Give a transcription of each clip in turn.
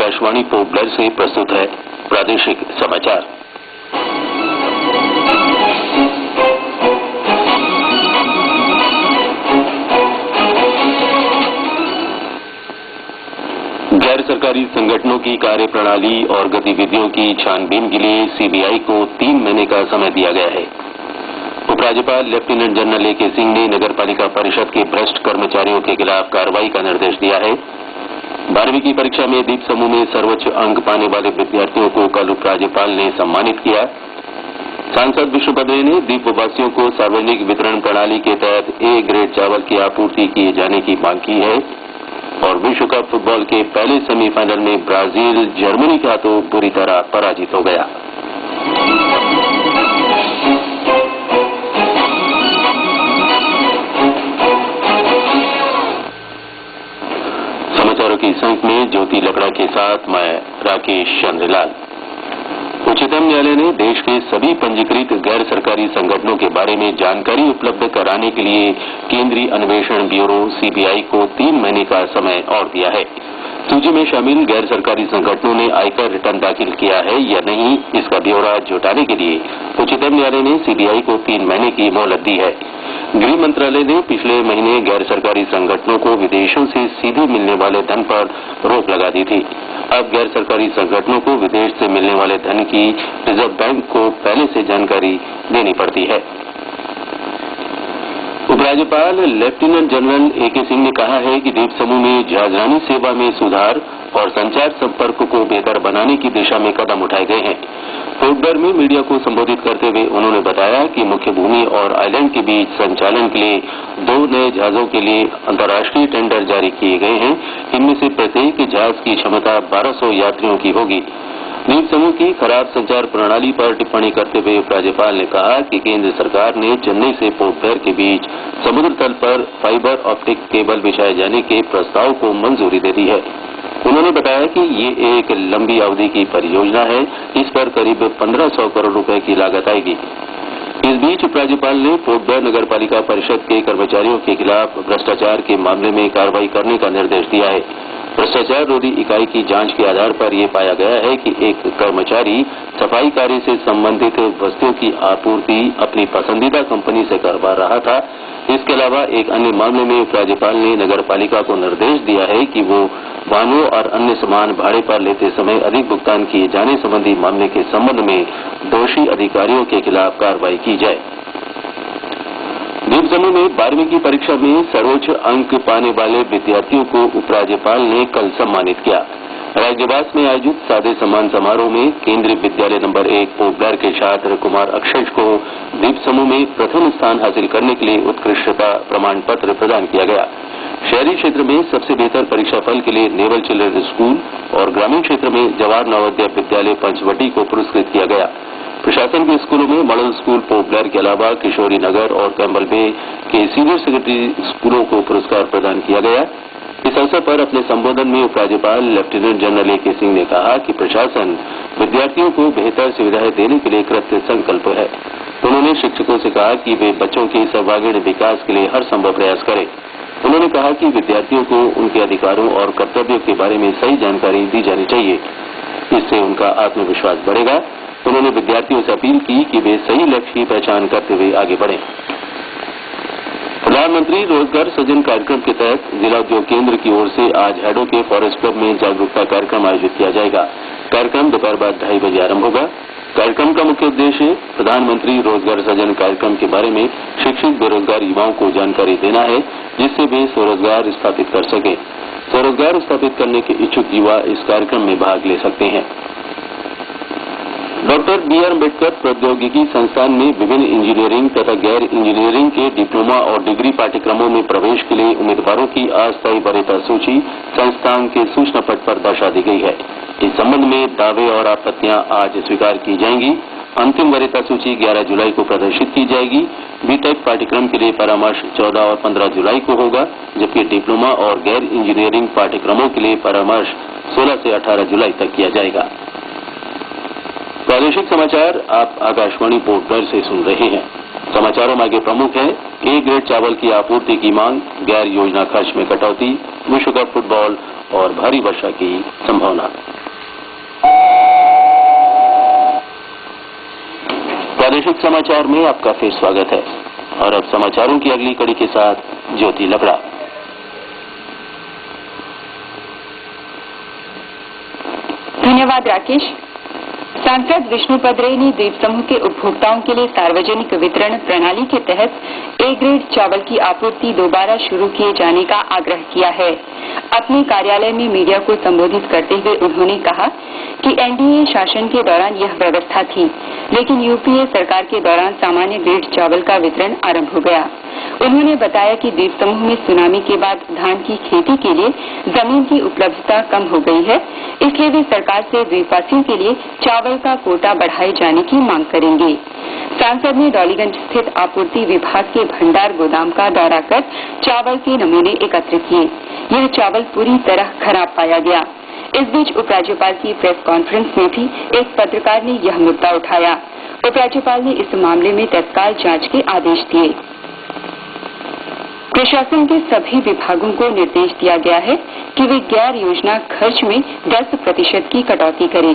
Akashvani port Blair से प्रस्तुत है प्रादेशिक समाचार। गैर सरकारी संगठनों की कार्यप्रणाली और गतिविधियों की छानबीन के लिए सीबीआई को 3 महीने का समय दिया गया है। उपराज्यपाल लेफ्टिनेंट जनरल ए.के. सिंह ने नगर पालिका परिषद के भ्रष्ट कर्मचारियों के खिलाफ कार्रवाई का निर्देश दिया है। 12वीं की परीक्षा में दीप समूह में सर्वोच्च अंक पाने वाले विद्यार्थियों को कल उपराज्यपाल ने सम्मानित किया। सांसद विष्णु पदरे ने दीपवासियों को सार्वजनिक वितरण प्रणाली के तहत ए ग्रेड चावल की आपूर्ति किए जाने की मांग की है। और विश्व कप फुटबॉल के पहले सेमीफाइनल में ब्राजील जर्मनी के हाथों बुरी तरह पराजित हो गया। समाचारों की संख में ज्योति लकड़ा के साथ मैं राकेश चंद्रलाल। उच्चतम न्यायालय ने देश के सभी पंजीकृत गैर सरकारी संगठनों के बारे में जानकारी उपलब्ध कराने के लिए केंद्रीय अन्वेषण ब्यूरो सीबीआई को 3 महीने का समय और दिया है। सूची में शामिल गैर सरकारी संगठनों ने आयकर रिटर्न दाखिल किया है या नहीं, इसका ब्यौरा जुटाने के लिए उच्चतम न्यायालय ने सीबीआई को 3 महीने की मोहलत दी है। गृह मंत्रालय ने पिछले महीने गैर सरकारी संगठनों को विदेशों से सीधे मिलने वाले धन पर रोक लगा दी थी। अब गैर सरकारी संगठनों को विदेश से मिलने वाले धन की रिजर्व बैंक को पहले से जानकारी देनी पड़ती है। उपराज्यपाल लेफ्टिनेंट जनरल ए.के. सिंह ने कहा है कि दीप समूह में जहाजरानी सेवा में सुधार और संचार संपर्क को बेहतर बनाने की दिशा में कदम उठाए गए हैं। पोर्ट ब्लेयर में मीडिया को संबोधित करते हुए उन्होंने बताया कि मुख्य भूमि और आइलैंड के बीच संचालन के लिए 2 नए जहाजों के लिए अंतर्राष्ट्रीय टेंडर जारी किए गए हैं। इनमें से प्रत्येक जहाज की क्षमता 1200 यात्रियों की होगी। दीप समूह की खराब संचार प्रणाली पर टिप्पणी करते हुए उपराज्यपाल ने कहा कि केंद्र सरकार ने चेन्नई से पोर्ट ब्लेयर के बीच समुद्र तल पर फाइबर ऑप्टिक केबल बिछाए जाने के प्रस्ताव को मंजूरी दे दी है। उन्होंने बताया कि ये एक लंबी अवधि की परियोजना है। इस पर करीब 1500 करोड़ रुपए की लागत आएगी। इस बीच उपराज्यपाल ने पोर्ट ब्लेयर नगर पालिका परिषद के कर्मचारियों के खिलाफ भ्रष्टाचार के मामले में कार्रवाई करने का निर्देश दिया है। भ्रष्टाचार रोधी इकाई की जांच के आधार पर यह पाया गया है कि एक कर्मचारी सफाई कार्य से संबंधित वस्तुओं की आपूर्ति अपनी पसंदीदा कंपनी से करवा रहा था। इसके अलावा एक अन्य मामले में उपराज्यपाल ने नगर पालिका को निर्देश दिया है कि वो वाहनों और अन्य सामान भाड़े पर लेते समय अधिक भुगतान किए जाने संबंधी मामले के संबंध में दोषी अधिकारियों के खिलाफ कार्रवाई की जाए। दीप समूह में 12वीं की परीक्षा में सर्वोच्च अंक पाने वाले विद्यार्थियों को उपराज्यपाल ने कल सम्मानित किया। राजनिवास में आयोजित सादे सम्मान समारोह में केंद्रीय विद्यालय नंबर 1 पोर्ट ब्लेयर के छात्र कुमार अक्षय को दीप समूह में प्रथम स्थान हासिल करने के लिए उत्कृष्टता प्रमाण पत्र प्रदान किया गया। शहरी क्षेत्र में सबसे बेहतर परीक्षा फल के लिए नेवल चिल्ड्रन स्कूल और ग्रामीण क्षेत्र में जवाहर नवोदय विद्यालय पंचवटी को पुरस्कृत किया गया। प्रशासन के स्कूलों में मॉडल स्कूल पोर्ट ब्लेयर के अलावा किशोरी नगर और कैम्बल बे के सीनियर सेकेंडरी स्कूलों को पुरस्कार प्रदान किया गया। इस अवसर पर अपने संबोधन में उपराज्यपाल लेफ्टिनेंट जनरल ए.के. सिंह ने कहा कि प्रशासन विद्यार्थियों को बेहतर सुविधाएं देने के लिए कृत संकल्प है। उन्होंने शिक्षकों से कहा कि वे बच्चों के सर्वांगीण विकास के लिए हर संभव प्रयास करें। उन्होंने कहा कि विद्यार्थियों को उनके अधिकारों और कर्तव्यों के बारे में सही जानकारी दी जानी चाहिए। इससे उनका आत्मविश्वास बढ़ेगा। उन्होंने विद्यार्थियों से अपील की कि वे सही लक्ष्य की पहचान करते हुए आगे बढ़ें। प्रधानमंत्री रोजगार सृजन कार्यक्रम के तहत जिला उद्योग केंद्र की ओर से आज हेडो के फॉरेस्ट क्लब में जागरूकता कार्यक्रम आयोजित किया जाएगा। कार्यक्रम दोपहर बाद 2:30 बजे आरंभ होगा। कार्यक्रम का मुख्य उद्देश्य प्रधानमंत्री रोजगार सृजन कार्यक्रम के बारे में शिक्षित बेरोजगार युवाओं को जानकारी देना है, जिससे वे स्वरोजगार स्थापित कर सकें। स्वरोजगार स्थापित करने के इच्छुक युवा इस कार्यक्रम में भाग ले सकते हैं। Doctor B R. अम्बेडकर प्रौद्योगिकी संस्थान में विभिन्न इंजीनियरिंग तथा गैर इंजीनियरिंग के डिप्लोमा और डिग्री पाठ्यक्रमों में प्रवेश के लिए उम्मीदवारों की अस्थायी वरीयता सूची संस्थान के सूचना पट पर दर्शा दी गई है। इस संबंध में दावे और आपत्तियां आज स्वीकार की जाएंगी। अंतिम वरीयता सूची 11 जुलाई को प्रदर्शित की जाएगी। बीटेक पाठ्यक्रम के लिए परामर्श 14 और 15 जुलाई को होगा, जबकि डिप्लोमा और गैर इंजीनियरिंग पाठ्यक्रमों के लिए परामर्श 16 से 18 जुलाई तक किया जाएगा। प्रादेशिक समाचार आप आकाशवाणी पोर्ट ब्लेयर से सुन रहे हैं। समाचारों में आगे प्रमुख है ए ग्रेड चावल की आपूर्ति की मांग, गैर योजना खर्च में कटौती, विश्व कप फुटबॉल और भारी वर्षा की संभावना। प्रादेशिक समाचार में आपका फिर स्वागत है और अब समाचारों की अगली कड़ी के साथ ज्योति लकड़ा। धन्यवाद राकेश। सांसद विष्णु पदरे ने द्वीप समूह के उपभोक्ताओं के लिए सार्वजनिक वितरण प्रणाली के तहत ए ग्रेड चावल की आपूर्ति दोबारा शुरू किए जाने का आग्रह किया है। अपने कार्यालय में मीडिया को संबोधित करते हुए उन्होंने कहा कि एनडीए शासन के दौरान यह व्यवस्था थी, लेकिन यूपीए सरकार के दौरान सामान्य ग्रेड चावल का वितरण आरंभ हो गया। उन्होंने बताया कि द्वीप समूह में सुनामी के बाद धान की खेती के लिए जमीन की उपलब्धता कम हो गई है, इसलिए वे सरकार से द्वीपवासियों के लिए चावल का कोटा बढ़ाए जाने की मांग करेंगे। सांसद ने डॉलीगंज स्थित आपूर्ति विभाग के भंडार गोदाम का दौरा कर चावल के नमूने एकत्र किए। यह चावल पूरी तरह खराब पाया गया। इस बीच उपराज्यपाल की प्रेस कॉन्फ्रेंस में भी एक पत्रकार ने यह मुद्दा उठाया। उपराज्यपाल ने इस मामले में तत्काल जांच के आदेश दिए। प्रशासन के सभी विभागों को निर्देश दिया गया है कि वे गैर योजना खर्च में 10% की कटौती करें।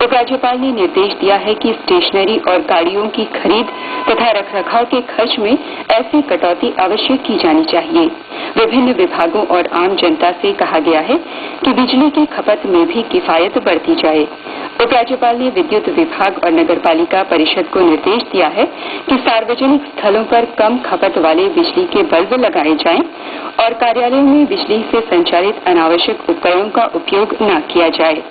उपराज्यपाल ने निर्देश दिया है कि स्टेशनरी और गाड़ियों की खरीद तथा रखरखाव के खर्च में ऐसी कटौती अवश्य की जानी चाहिए। विभिन्न विभागों और आम जनता से कहा गया है कि बिजली की खपत में भी किफायत बरती जाए। उपराज्यपाल ने विद्युत विभाग और नगरपालिका परिषद को निर्देश दिया है कि सार्वजनिक स्थलों पर कम खपत वाले बिजली के बल्ब लगाए जाएं और कार्यालयों में बिजली से संचालित अनावश्यक उपकरणों का उपयोग न किया जाए।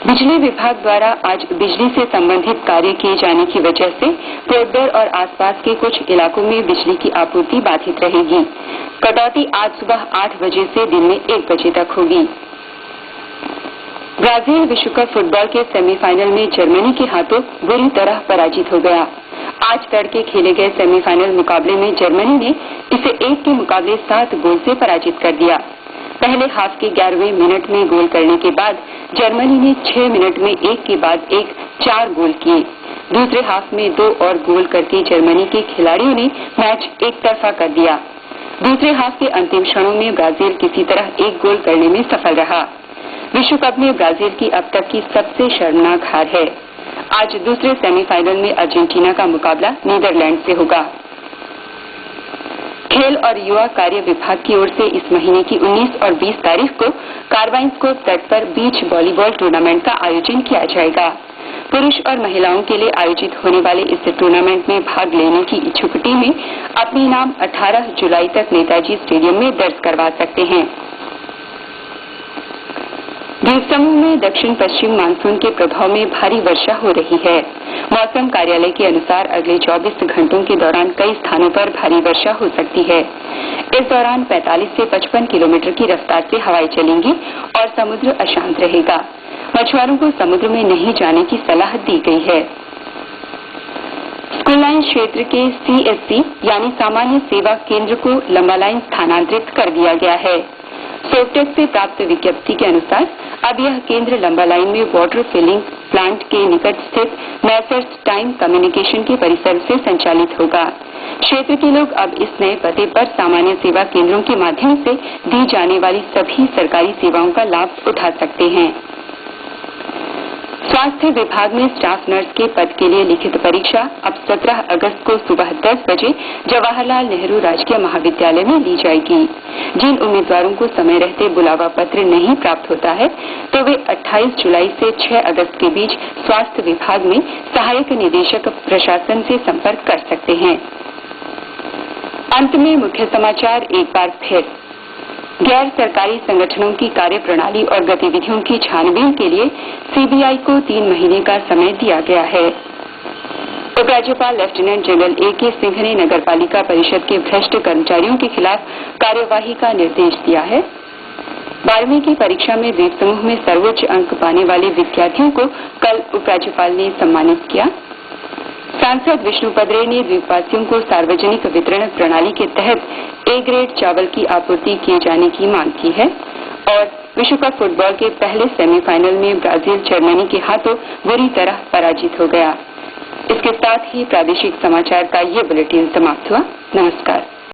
बिजली विभाग द्वारा आज बिजली से संबंधित कार्य किए जाने की वजह से पोर्टब्लेयर और आसपास के कुछ इलाकों में बिजली की आपूर्ति बाधित रहेगी। कटौती आज सुबह 8 बजे से दिन में 1 बजे तक होगी। ब्राजील विश्व कप फुटबॉल के सेमीफाइनल में जर्मनी के हाथों बुरी तरह पराजित हो गया। आज तड़के खेले गए सेमीफाइनल मुकाबले में जर्मनी ने इसे 1 के मुकाबले 7 गोल से पराजित कर दिया। पहले हाफ के 11वें मिनट में गोल करने के बाद जर्मनी ने 6 मिनट में एक के बाद एक 4 गोल किए। दूसरे हाफ में 2 और गोल करके जर्मनी के खिलाड़ियों ने मैच एक तरफा कर दिया। दूसरे हाफ के अंतिम क्षणों में ब्राजील किसी तरह 1 गोल करने में सफल रहा। विश्व कप में ब्राजील की अब तक की सबसे शर्मनाक हार है। आज दूसरे सेमीफाइनल में अर्जेंटीना का मुकाबला नीदरलैंड से होगा। खेल और युवा कार्य विभाग की ओर से इस महीने की 19 और 20 तारीख को कार्बाइंस्कोप तट पर बीच वॉलीबॉल टूर्नामेंट का आयोजन किया जाएगा। पुरुष और महिलाओं के लिए आयोजित होने वाले इस टूर्नामेंट में भाग लेने की इच्छुक टीमें अपने नाम 18 जुलाई तक नेताजी स्टेडियम में दर्ज करवा सकते हैं। द्वीप समूह में दक्षिण पश्चिम मानसून के प्रभाव में भारी वर्षा हो रही है। मौसम कार्यालय के अनुसार अगले 24 घंटों के दौरान कई स्थानों पर भारी वर्षा हो सकती है। इस दौरान 45 से 55 किलोमीटर की रफ्तार से हवाएं चलेंगी और समुद्र अशांत रहेगा। मछुआरों को समुद्र में नहीं जाने की सलाह दी गई है। स्कूल लाइन क्षेत्र के CSC यानी सामान्य सेवा केंद्र को लंबा लाइन स्थानांतरित कर दिया गया है। सोपटेक से प्राप्त विज्ञप्ति के अनुसार अब यह केंद्र लंबा लाइन में वाटर फिलिंग प्लांट के निकट स्थित मैसर्स टाइम कम्युनिकेशन के परिसर से संचालित होगा। क्षेत्र के लोग अब इस नए पते पर सामान्य सेवा केंद्रों के माध्यम से दी जाने वाली सभी सरकारी सेवाओं का लाभ उठा सकते हैं। स्वास्थ्य विभाग में स्टाफ नर्स के पद के लिए लिखित परीक्षा अब 17 अगस्त को सुबह 10 बजे जवाहरलाल नेहरू राजकीय महाविद्यालय में ली जाएगी। जिन उम्मीदवारों को समय रहते बुलावा पत्र नहीं प्राप्त होता है तो वे 28 जुलाई से 6 अगस्त के बीच स्वास्थ्य विभाग में सहायक निदेशक प्रशासन से संपर्क कर सकते हैं। अंत में मुख्य समाचार एक बार फिर। गैर सरकारी संगठनों की कार्यप्रणाली और गतिविधियों की छानबीन के लिए CBI को 3 महीने का समय दिया गया है। उपराज्यपाल लेफ्टिनेंट जनरल A.K. सिंह ने नगरपालिका परिषद के भ्रष्ट कर्मचारियों के खिलाफ कार्यवाही का निर्देश दिया है। 12वीं की परीक्षा में द्वीप समूह में सर्वोच्च अंक पाने वाले विद्यार्थियों को कल उपराज्यपाल ने सम्मानित किया। सांसद विष्णु पदरे ने द्वीपवासियों को सार्वजनिक वितरण प्रणाली के तहत A ग्रेड चावल की आपूर्ति किए जाने की मांग की है और विश्व कप फुटबॉल के पहले सेमीफाइनल में ब्राजील जर्मनी के हाथों बुरी तरह पराजित हो गया। इसके साथ ही प्रादेशिक समाचार का ये बुलेटिन समाप्त हुआ। नमस्कार।